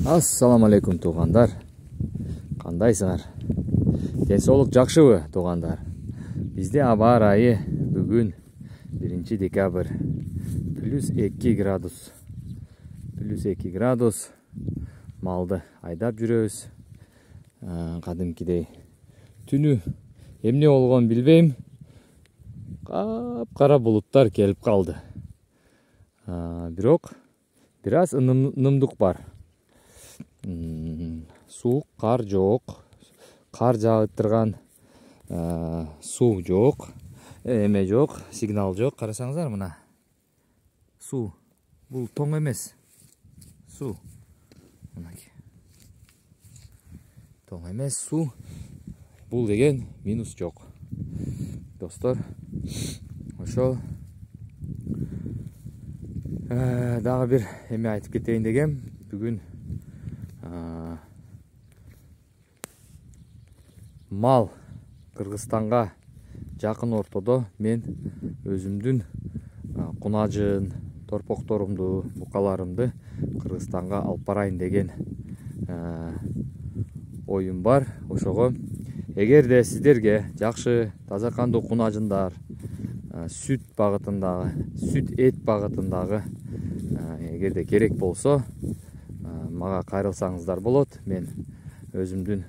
Ассаламу алейкум туугандар. Кандайсыңар? Денсаулык жакшыбы туугандар? Бизде аба ырайы бүгүн 1 декабрь +2 градус. +2 градус. Малды айдап жүрөбүз. Кадимкидей түнү эмне болгон билбейм. Кара булуттар келип калды. Бирок бираз ынымдык бар. Суук, кар жок. Кар жаап турган суу жок. Эме жок, сигнал жок. Карасаңыздар мына. Суу. Бул тоң эмес. Суу. Мынакей. Тоң эмес суу. Бул деген минус жок. Достор, ошол дагы бир эме айтып кетейин дегем. Бүгүн мал Кыргызстанга жакын ортодо мен өзүмдүн кунажын, торпокторумду, букаларымды Кыргызстанга алып барайын деген оюм бар. Ошого эгерде сиздерге жакшы таза кандуу кунажындар, сүт багытындагы, сүт эт багытындагы эгерде керек болсо, мага кайрылсаңыздар болот. Мен өзүмдүн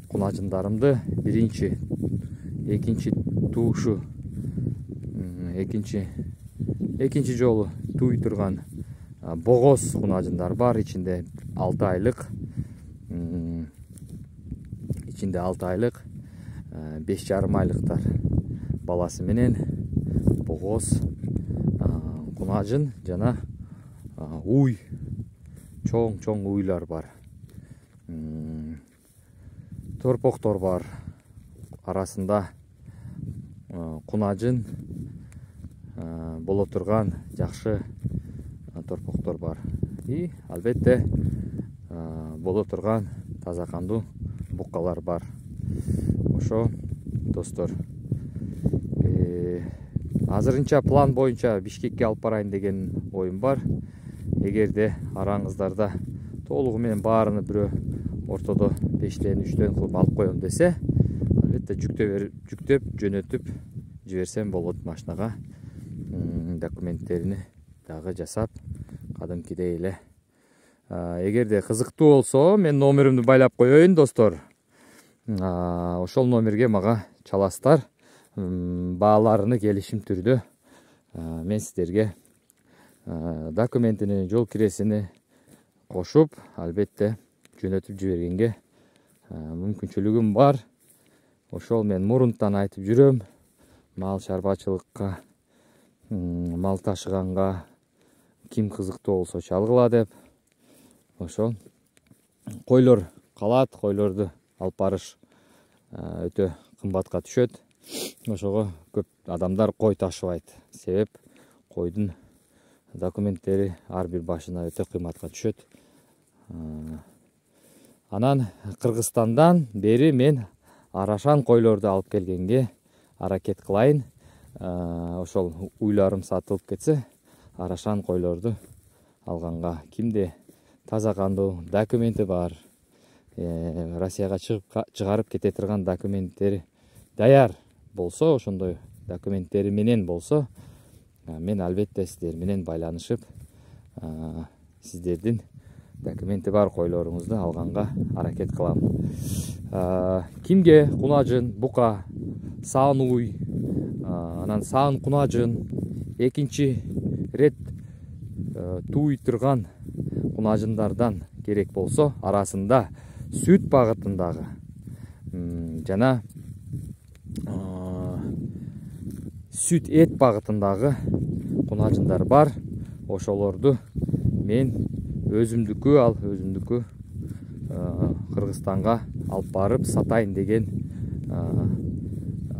кунажындарымды биринчи, экинчи туушу, экинчи жолу туй турган богоз кунажындар бар. Ичинде 6 айлык, 5,5 айлыктар баласы менен богоз кунажын жана уй, чоң уйлар бар. Торпоктор бар. Арасында кунажын боло турган жакшы торпоктор бар. И албетте боло турган таза кандуу букалар бар. Ошо достор, азырынча план боюнча Бишкекке алып барайын деген оюм бар. Эгерде араңыздарда толугу менен баарыны бирөө ортодо 5-тен 3-тен кылып алып коем десе, албетте жүктөп жөнөтүп жиберсем болот машинага. Документтерини дагы жасап, кадимкидей эле. Эгерде кызыктуу болсо, мен номеримди байлап коеюн достор. Ошол номерге мага чаластар. Бааларыны келишим түрдө мен сиздерге документини, жол киресини кошуп, албетте жөнөтүп жибергенге мүмкүнчүлүгүм бар. Ошол мен мурунтан айтып жүрөм. Мал чарбачылыкка, мал ташыганга ким кызыктуу болсо чалгыла деп. Ошол койлор калат, койлорду алып барыш өтө кымбатка түшөт. Ошого көп адамдар кой ташыбайт. Себеп койдун документтери ар бир башына өтө кыйматка түшөт. Анан Кыргызстандан бери мен арашан койлорду алып келгенге аракет кылайын. Ошол уйларым сатылып кетсе, арашан койлорду алганга, кимде таза кандуу документи бар, Россияга чыгарып кете турган документтери даяр болсо, ошондой документтери менен болсо, мен албетте сиздер менен байланышып, сиздердин документи бар койлоруңузду алганга аракет кылам. Кимге кунажын, бука, саан уй, анан саан кунажын, экинчи рет туй турган кунажындардан керек болсо, арасында сүт багытындагы жана сүт эт багытындагы кунажындар бар. Ошолорду мен өзүмдүкү Кыргызстанга алып барып сатайын деген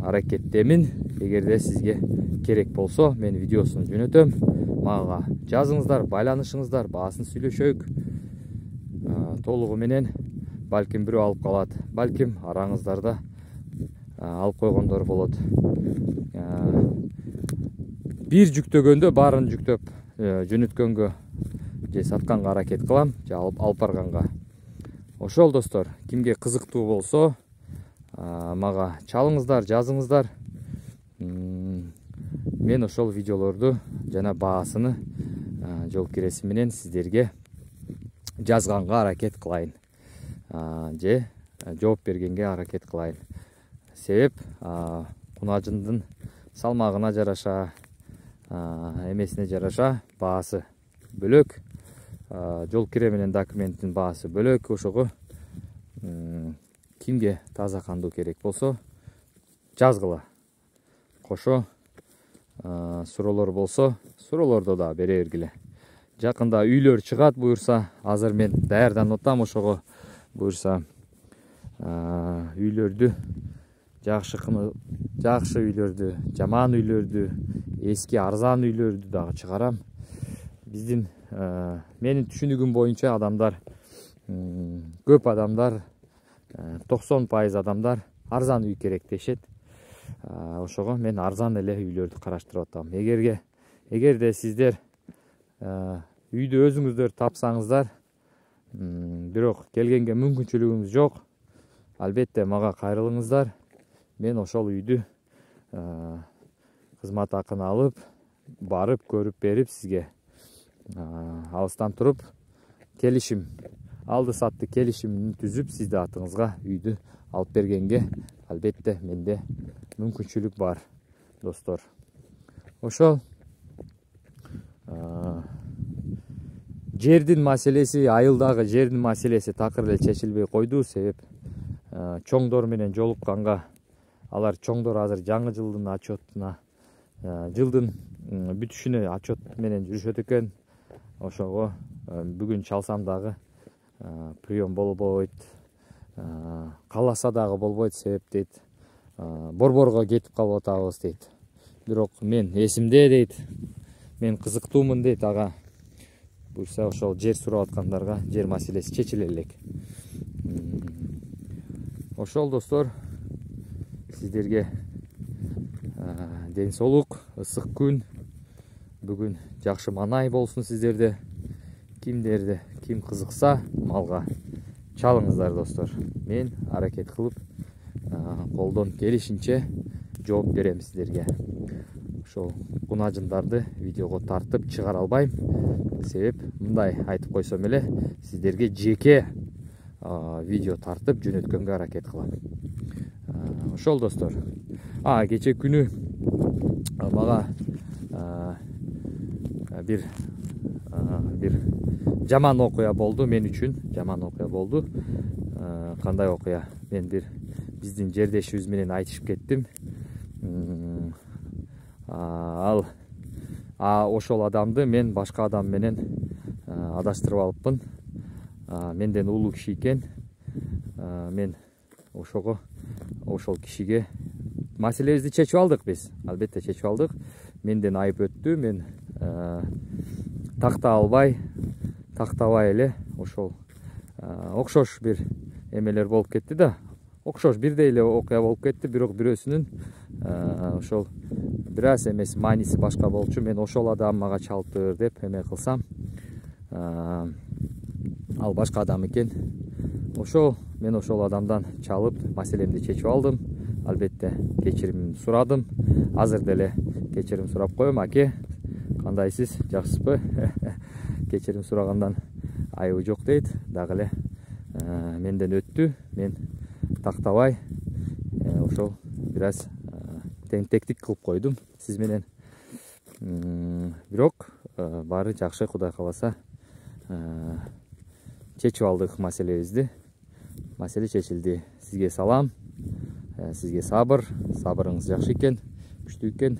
аракеттемин. Эгерде сизге керек болсо, мен видеосун жөнөтөм. Мага жазыңыздар, байланышыңыздар, баасын сүйлөшөйүк. Толугу менен балким бирөө алып калат, балким араңыздарда алып койгондор болот. Бир жүктөгөндө баарын жүктөп жөнөткөнгө же сатканга аракет кылам, же алып барганга. Ошол достор, кимге кызыктуу болсо, мага чалыңыздар, жазыңыздар. Мен ошол видеолорду жана баасыны жол киреси менен сиздерге жазганга аракет кылайын. Же жооп бергенге аракет кылайын. Себеп кунажындын салмагына жараша, эмесине жараша баасы бөлөк, жол кире менен документтин баасы бөлөк. Ошого кимге таза кандуу керек болсо жазгыла. Кошо суроолор болсо суроолорду да бере бергиле. Жакында үйлөр чыгат буюрса, азыр мен даярданып атам. Ошого буюрса үйлөрдү, жакшы үйлөрдү, жаман үйлөрдү, эски арзан үйлөрдү дагы чыгарам. Биздин менин түшүнүгүм боюнча адамдар, көп адамдар, 90% адамдар арзан үй керек дешет. Ошого мен арзан эле үйлөрдү караштырып атам. Эгерде сиздер үйдү өзүңүздөр тапсаңыздар, бирок келгенге мүмкүнчүлүгүңүз жок, албетте мага кайрылыңыздар. Мен ошол үйдү кызмат акын алып, барып көрүп берип сизге алыстан туруп келишим, алды сатты келишимин түзүп сизди атыңызга үйдү алып бергенге албетте менде мүмкүнчүлүк бар достор. Ошол жердин маселеси, айылдагы жердин маселеси такыр эле чечилбей койду. Себеп чоңдор менен жолукканга, алар чоңдор азыр жаңы жылдын отчетуна, жылдын бүтүшүнө отчет менен жүрүшөт экен. Ошого бүгүн чалсам дагы прием болбойт, кааласа дагы болбойт. Себеп дейт, борборго кетип калып атабыз дейт. Бирок мен эсимде дейт, мен кызыктуумун дейт. Ага буюрса ошол жер сурап аткандарга жер маселеси чечиле элек. Ошол достор, сиздерге ден соолук, ысык күн, бүгүн жакшы манай болсун сиздерде. Кимдерде ким кызыкса малга чалыңыздар достор. Мен аракет кылып колдон келишинче жооп берем сиздерге. Ошол кунажындарды видеого тартып чыгара албайм. Себеп мындай айтып койсом эле, сиздерге жеке видео тартып жөнөткөнгө аракет кылам. Ошол достор. Кече күнү мага бир жаман окуя болду, мен үчүн жаман окуя болду. Кандай окуя? Мен биздин жердешибиз менен айтышып кеттим. Ошол адамды мен башка адам менен адаштырып алыппын. Менден улуу киши экен. Мен ошол кишиге маселебизди чечип алдык биз. Албетте чечип алдык. Менден айып өттү. Мен тактабай эле ошол окшош бир эмелер болуп кетти да. Окшош бирдей эле окуя болуп кетти. Бирок бирөөсүнүн ошол бир аз эмеси, мааниси башка болчу. Мен ошол адам мага чалыптыр деп эме кылсам, ал башка адам экен. Мен ошол адамдан чалып маселемди чечип алдым. Албетте кечирим сурадым. Азыр деле кечирим сурап коем. Аке, кандайсыз, жакшысызбы? Кечирим сурагандан айыбы жок дейт. Дагы эле менден өттү. Мен тактабай ошол бир аз тентектик кылып койдум сиз менен. Бирок баары жакшы, Кудай кааласа чечип алдык маселебизди. Маселе чечилди. Сизге салам, сизге сабыр. Сабырыңыз жакшы экен, күчтүү экен.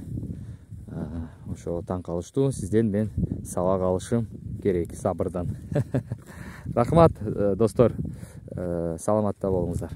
Ошо таң калыштуу. Сизден мен сабак алышым керек, сабырдан. Рахмат достор, саламатта болуңуздар.